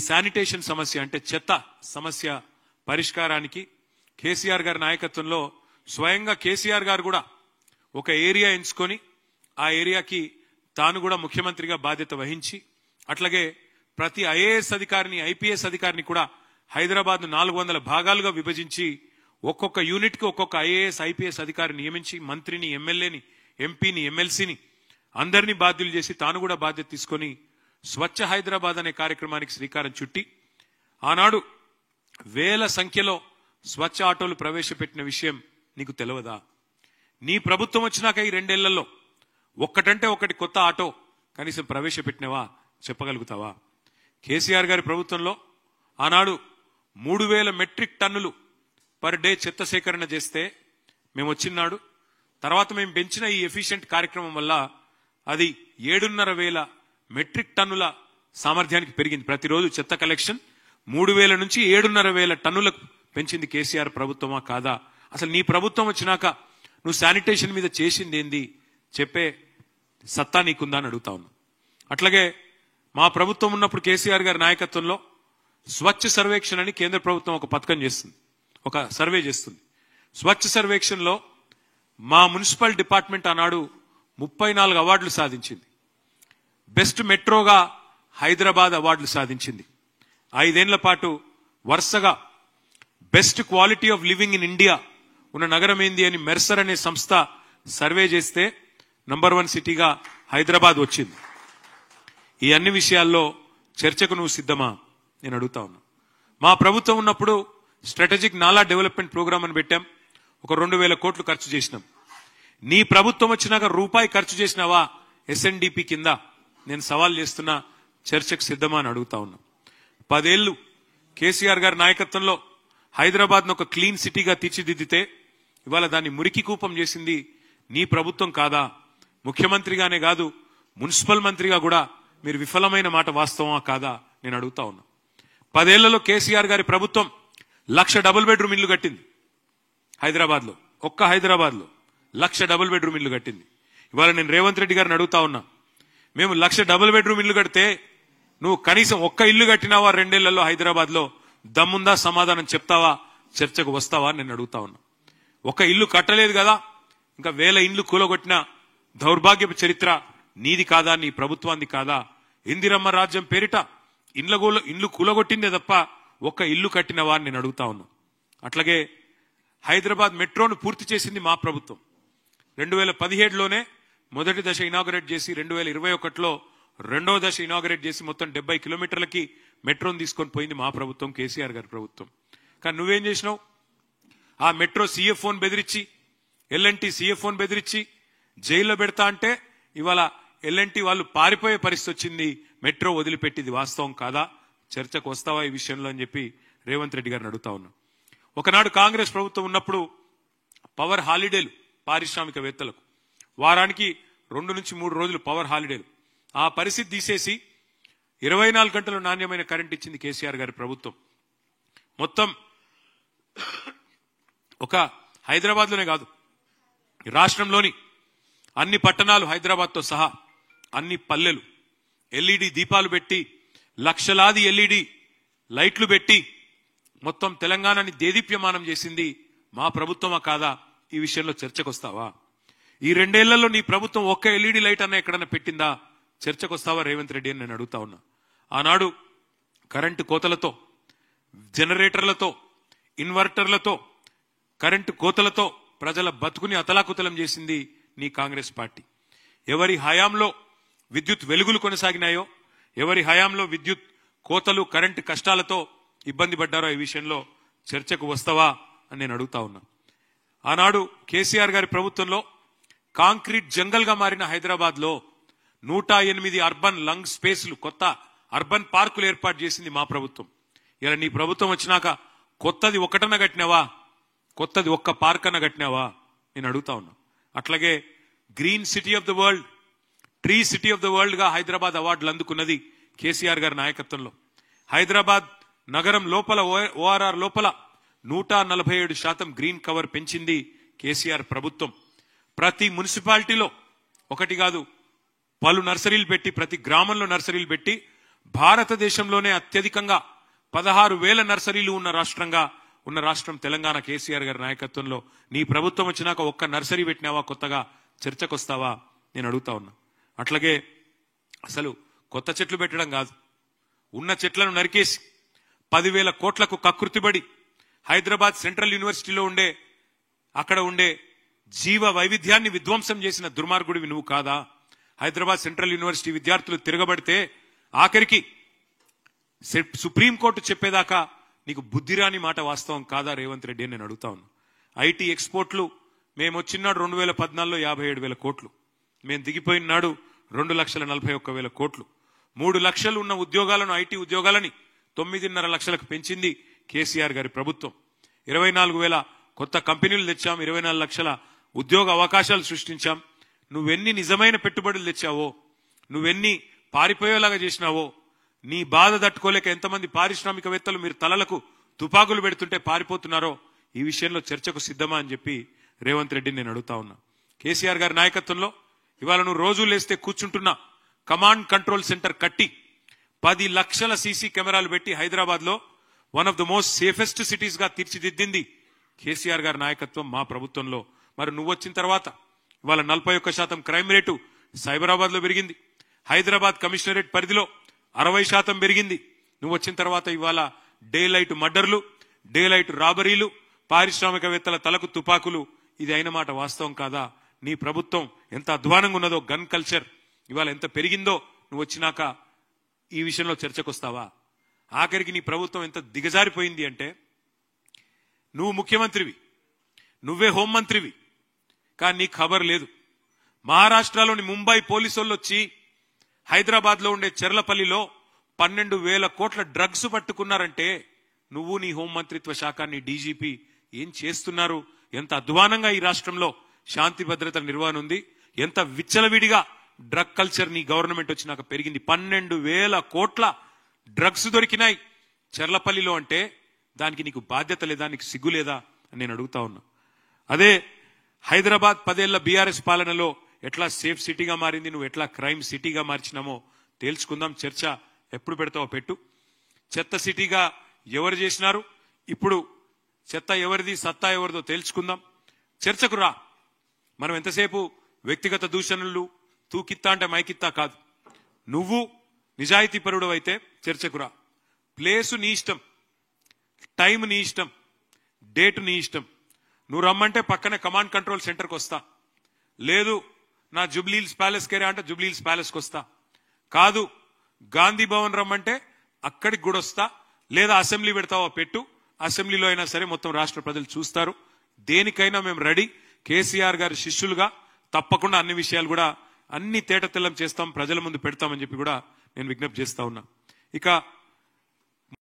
Sanitation సమస్య అంటే చెత్త సమస్య పరిష్కారానికి కేసీఆర్ గారి నాయకత్వంలో స్వయంగా కేసీఆర్ గారు కూడా ఒక ఏరియా ఎంచుకొని ఆ ఏరియాకి తాను కూడా ముఖ్యమంత్రిగా బాధ్యత వహించి అట్లాగే ప్రతి ఐఏఎస్ అధికారిని ఐపీఎస్ అధికారిని కూడా హైదరాబాద్ 400 భాగాలుగా విభజించి ఒక్కొక్క యూనిట్ కి ఒక్కొక్క ఐఏఎస్ ఐపీఎస్ అధికారిని నియమించి మంత్రిని ఎమ్మెల్యేని ఎంపీని ఎమ్మెల్సీని అందరినీ బాధ్యులు చేసి తాను కూడా బాధ్యత తీసుకొని స్వచ్ఛ హైదరాబాద్ అనే కార్యక్రమానికి శ్రీకారం చుట్టి ఆనాడు వేల సంఖ్యలో స్వచ్ఛ ఆటోలు ప్రవేశపెట్టిన విషయం నీకు తెలియదా? నీ ప్రభుత్వం వచ్చినాక ఈ 2 ఏళ్లలో ఒక్కటంటే ఒకటి కొత్త ఆటో కనీసం ప్రవేశపెట్టినవా చెప్పగలుగుతావా? కేసీఆర్ గారి ప్రభుత్వంలో ఆనాడు 3000 మెట్రిక్ టన్నులు పర్ డే చెత్త సేకరణ చేస్తే మేము వచ్చినాడు తర్వాత మేము పెంచిన ఈ ఎఫిషియెంట్ కార్యక్రమం వల్ల అది 7,500 మెట్రిక్ టన్నుల సామర్థ్యానికి పెరిగింది. ప్రతిరోజు చెత్త కలెక్షన్ 3,000 నుంచి 7,500 టన్నులకు పెంచింది కేసీఆర్ ప్రభుత్వమా కాదా? అసలు నీ ప్రభుత్వం వచ్చినాక నువ్వు శానిటేషన్ మీద చేసింది ఏంది చెప్పే సత్తా నీకుందా అని అడుగుతా ఉన్నా. అట్లాగే మా ప్రభుత్వం ఉన్నప్పుడు కేసీఆర్ గారి నాయకత్వంలో స్వచ్ఛ సర్వేక్షణ అని కేంద్ర ప్రభుత్వం ఒక పథకం చేస్తుంది, ఒక సర్వే చేస్తుంది. స్వచ్ఛ సర్వేక్షణలో మా మున్సిపల్ డిపార్ట్మెంట్ ఆనాడు 34 అవార్డులు సాధించింది. బెస్ట్ మెట్రోగా హైదరాబాద్ అవార్డులు సాధించింది. 5 ఏళ్ల పాటు వరుసగా best quality of living in India ఉన్న నగరం ఏంది అని మెర్సర్ అనే సంస్థ సర్వే చేస్తే నంబర్ 1 సిటీగా హైదరాబాద్ వచ్చింది. ఈ అన్ని విషయాల్లో చర్చకు నువ్వు సిద్ధమా నేను అడుగుతా ఉన్నా. మా ప్రభుత్వం ఉన్నప్పుడు స్ట్రాటజిక్ నాలా డెవలప్మెంట్ ప్రోగ్రామ్ అని పెట్టాం. ఒక 2,000 కోట్లు ఖర్చు చేసినాం. నీ ప్రభుత్వం వచ్చినాక రూపాయి ఖర్చు చేసినావా ఎస్ఎన్డిపి కింద? నేను సవాల్ చేస్తున్నా, చర్చకు సిద్ధమా అని అడుగుతా ఉన్నా. 10 ఏళ్లు కేసీఆర్ గారి నాయకత్వంలో హైదరాబాద్ ను ఒక క్లీన్ సిటీగా తీర్చిదిద్దితే ఇవాళ దాన్ని మురికి కూపం చేసింది నీ ప్రభుత్వం కాదా? ముఖ్యమంత్రిగానే కాదు మున్సిపల్ మంత్రిగా కూడా మీరు విఫలమైన మాట వాస్తవమా కాదా నేను అడుగుతా ఉన్నా. 10 ఏళ్లలో కేసీఆర్ గారి ప్రభుత్వం 1,00,000 డబుల్ బెడ్రూమ్ ఇల్లు కట్టింది. హైదరాబాద్ లో, ఒక్క హైదరాబాద్ లో 1,00,000 డబుల్ బెడ్రూమ్ ఇల్లు కట్టింది. ఇవాళ నేను రేవంత్ రెడ్డి గారిని అడుగుతా ఉన్నా, మేము 1,00,000 డబుల్ బెడ్రూమ్ ఇల్లు కడితే నువ్వు కనీసం ఒక్క ఇల్లు కట్టినావా 2 ఏళ్లలో హైదరాబాద్ లో? దమ్ముందా? సమాధానం చెప్తావా? చర్చకు వస్తావా నేను అడుగుతా ఉన్నా. ఒక ఇల్లు కట్టలేదు కదా, ఇంకా 1000 ఇండ్లు కూలగొట్టిన దౌర్భాగ్యపు చరిత్ర నీది కాదా? నీ ప్రభుత్వాన్ని కాదా? ఇందిరమ్మ రాజ్యం పేరిట ఇండ్లు కూలగొట్టిందే తప్ప ఒక్క ఇల్లు కట్టినవా అని నేను అడుగుతా ఉన్నా. అట్లాగే హైదరాబాద్ మెట్రోను పూర్తి చేసింది మా ప్రభుత్వం. 2017లోనే మొదటి దశ ఇనాగరేట్ చేసి 2021లో రెండో దశ ఇనాగరేట్ చేసి మొత్తం 70 కిలోమీటర్లకి మెట్రోను తీసుకొని పోయింది మా ప్రభుత్వం, కేసీఆర్ గారి ప్రభుత్వం. కానీ నువ్వేం చేసినావు? ఆ మెట్రో సీఎఫ్ఓని బెదిరించి, ఎల్ఎన్టీ సీఎఫ్ఓని బెదిరించి జైల్లో పెడతా అంటే ఇవాళ ఎల్ఎన్టీ వాళ్ళు పారిపోయే పరిస్థితి వచ్చింది. మెట్రో వదిలిపెట్టింది వాస్తవం కాదా? చర్చకు వస్తావా ఈ విషయంలో అని చెప్పి రేవంత్ రెడ్డి గారిని అడుగుతా ఉన్నా. ఒకనాడు కాంగ్రెస్ ప్రభుత్వం ఉన్నప్పుడు పవర్ హాలిడేలు పారిశ్రామికవేత్తలకు, వారానికి 2 నుంచి 3 రోజులు పవర్ హాలిడేలు. ఆ పరిస్థితి తీసేసి 24 గంటలు నాణ్యమైన కరెంట్ ఇచ్చింది కేసీఆర్ గారి ప్రభుత్వం. మొత్తం ఒక హైదరాబాద్ లోనే కాదు, రాష్ట్రంలోని అన్ని పట్టణాలు హైదరాబాద్ తో సహా అన్ని పల్లెలు ఎల్ఈడి దీపాలు పెట్టి, లక్షలాది ఎల్ఈడి లైట్లు పెట్టి మొత్తం తెలంగాణని దేదీప్యమానం చేసింది మా ప్రభుత్వమా కాదా? ఈ విషయంలో చర్చకు వస్తావా? ఈ 2 ఏళ్లలో నీ ప్రభుత్వం ఒక్క ఎల్ఈడి లైట్ అన్న ఎక్కడన్నా పెట్టిందా? చర్చకు వస్తావా రేవంత్ రెడ్డి అని నేను అడుగుతా ఉన్నా. ఆనాడు కరెంటు కోతలతో, జనరేటర్లతో, ఇన్వర్టర్లతో, కరెంటు కోతలతో ప్రజల బతుకుని అతలాకుతలం చేసింది నీ కాంగ్రెస్ పార్టీ. ఎవరి హయాంలో విద్యుత్ వెలుగులు కొనసాగినాయో, ఎవరి హయాంలో విద్యుత్ కోతలు, కరెంటు కష్టాలతో ఇబ్బంది పడ్డారో ఈ విషయంలో చర్చకు వస్తావా అని నేను అడుగుతా ఉన్నా. ఆనాడు కేసీఆర్ గారి ప్రభుత్వంలో కాంక్రీట్ జంగల్ గా మారిన హైదరాబాద్ లో 108 అర్బన్ లంగ్ స్పేస్లు, కొత్త అర్బన్ పార్కులు ఏర్పాటు చేసింది మా ప్రభుత్వం. ఇలా నీ ప్రభుత్వం వచ్చినాక కొత్తది ఒకటన్న కట్టినావా? కొత్తది ఒక్క పార్క్ అన్న కట్టినావా నేను అడుగుతా ఉన్నా. అట్లాగే green city of the world, tree city of the world గా హైదరాబాద్ అవార్డులు అందుకున్నది కేసీఆర్ గారి నాయకత్వంలో. హైదరాబాద్ నగరం లోపల, ఓఆర్ఆర్ లోపల 147% గ్రీన్ కవర్ పెంచింది కేసీఆర్ ప్రభుత్వం. ప్రతి మున్సిపాలిటీలో ఒకటి కాదు, పలు నర్సరీలు పెట్టి, ప్రతి గ్రామంలో నర్సరీలు పెట్టి భారతదేశంలోనే అత్యధికంగా 16,000 నర్సరీలు ఉన్న రాష్ట్రం తెలంగాణ. కేసీఆర్ గారి నాయకత్వంలో నీ ప్రభుత్వం వచ్చినాక ఒక్క నర్సరీ పెట్టినావా? కొత్తగా చర్చకొస్తావా? నేను అడుగుతా ఉన్నా. అట్లాగే అసలు కొత్త చెట్లు పెట్టడం కాదు, ఉన్న చెట్లను నరికేసి 10,000 కోట్లకు కకృతిబడి హైదరాబాద్ సెంట్రల్ యూనివర్సిటీలో అక్కడ ఉండే జీవ వైవిధ్యాన్ని విధ్వంసం చేసిన దుర్మార్గుడివి నువ్వు కాదా? హైదరాబాద్ సెంట్రల్ యూనివర్సిటీ విద్యార్థులు తిరగబడితే ఆఖరికి సుప్రీంకోర్టు చెప్పేదాకా నీకు బుద్ధిరాని మాట వాస్తవం కాదా రేవంత్ రెడ్డి అని నేను అడుగుతా ఉన్నా. ఐటీ ఎక్స్పోర్ట్లు మేము వచ్చినాడు 2014లో 57,000 కోట్లు, మేము దిగిపోయిన నాడు 2,41,000 కోట్లు. 3 లక్షలు ఉన్న ఉద్యోగాలను, ఐటీ ఉద్యోగాలని 9.5 లక్షలకు పెంచింది కేసీఆర్ గారి ప్రభుత్వం. 24,000 కొత్త కంపెనీలు తెచ్చాం, 24 లక్షల ఉద్యోగ అవకాశాలు సృష్టించాం. నువ్వెన్ని నిజమైన పెట్టుబడులు తెచ్చావో, నువ్వెన్ని పారిపోయేలాగా చేసినావో, నీ బాధ తట్టుకోలేక ఎంతమంది పారిశ్రామికవేత్తలు మీరు తలలకు తుపాకులు పెడుతుంటే పారిపోతున్నారో ఈ విషయంలో చర్చకు సిద్ధమా అని చెప్పి రేవంత్ రెడ్డిని నేను అడుగుతా ఉన్నా. కేసీఆర్ గారి నాయకత్వంలో ఇవాళ నువ్వు రోజు లేస్తే కూర్చుంటున్నా కమాండ్ కంట్రోల్ సెంటర్ కట్టి 10 లక్షల సీసీ కెమెరాలు పెట్టి హైదరాబాద్ లో one of the most safest cities గా తీర్చిదిద్దింది కేసీఆర్ గారి నాయకత్వం మా ప్రభుత్వంలో. మరి నువ్వు వచ్చిన తర్వాత ఇవాళ 41% క్రైమ్ రేటు సైబరాబాద్ లో పెరిగింది. హైదరాబాద్ కమిషనరేట్ పరిధిలో 60% పెరిగింది. నువ్వు వచ్చిన తర్వాత ఇవాళ డే లైట్ మర్డర్లు, డే లైట్ రాబరీలు, పారిశ్రామికవేత్తల తలకు తుపాకులు, ఇది అయిన మాట వాస్తవం కాదా? నీ ప్రభుత్వం ఎంత అధ్వానంగా ఉన్నదో, గన్ కల్చర్ ఇవాళ ఎంత పెరిగిందో నువ్వు వచ్చినాక ఈ విషయంలో చర్చకొస్తావా? ఆఖరికి నీ ప్రభుత్వం ఎంత దిగజారిపోయింది అంటే, నువ్వు ముఖ్యమంత్రివి, నువ్వే హోంమంత్రివి, కానీ నీకు ఖబర్ లేదు. మహారాష్ట్రలోని ముంబై పోలీసులు వచ్చి హైదరాబాద్ లో ఉండే చెర్లపల్లిలో 12,000 కోట్ల డ్రగ్స్ పట్టుకున్నారంటే నువ్వు, నీ హోంమంత్రిత్వ శాఖ, నీ డీజీపీ ఏం చేస్తున్నారు? ఎంత అధ్వానంగా ఈ రాష్ట్రంలో శాంతి భద్రతల నిర్వహణ ఉంది, ఎంత విచ్చలవిడిగా డ్రగ్ కల్చర్ నీ గవర్నమెంట్ వచ్చినాక పెరిగింది. 12,000 కోట్ల డ్రగ్స్ దొరికినాయి చెర్లపల్లిలో అంటే దానికి నీకు బాధ్యత లేదా? నీకు సిగ్గు లేదా అని నేను అడుగుతా ఉన్నా. అదే హైదరాబాద్ 10 ఏళ్ల బీఆర్ఎస్ పాలనలో ఎట్లా సేఫ్ సిటీగా మారింది, నువ్వు ఎట్లా క్రైమ్ సిటీగా మార్చినామో తేల్చుకుందాం. చర్చ ఎప్పుడు పెడతావో పెట్టు. చెత్త సిటీగా ఎవరు చేసినారు, ఇప్పుడు చెత్త ఎవరిది, సత్తా ఎవరిదో తేల్చుకుందాం. చర్చకు రా. మనం ఎంతసేపు వ్యక్తిగత దూషణలు, తూకిత్తా అంటే మైకిత్తా కాదు. నువ్వు నిజాయితీ పరుడు అయితే చర్చకు రా. ప్లేసు నీ ఇష్టం, టైం నీ ఇష్టం, డేట్ నీ ఇష్టం. నువ్వు రమ్మంటే పక్కనే కమాండ్ కంట్రోల్ సెంటర్కి వస్తా. లేదు నా జూబ్లీహిల్స్ ప్యాలెస్ కేరే అంటే జూబ్లీహిల్స్ ప్యాలెస్కి వస్తా. కాదు గాంధీ భవన్ రమ్మంటే అక్కడికి కూడా వస్తా. లేదా అసెంబ్లీ పెడతావో పెట్టు, అసెంబ్లీలో అయినా సరే మొత్తం రాష్ట్ర ప్రజలు చూస్తారు. దేనికైనా మేము రెడీ. కేసీఆర్ గారి శిష్యులుగా తప్పకుండా అన్ని విషయాలు కూడా అన్ని తేటతెల్లం చేస్తాం, ప్రజల ముందు పెడతామని చెప్పి కూడా నేను విజ్ఞప్తి చేస్తా ఉన్నా. ఇక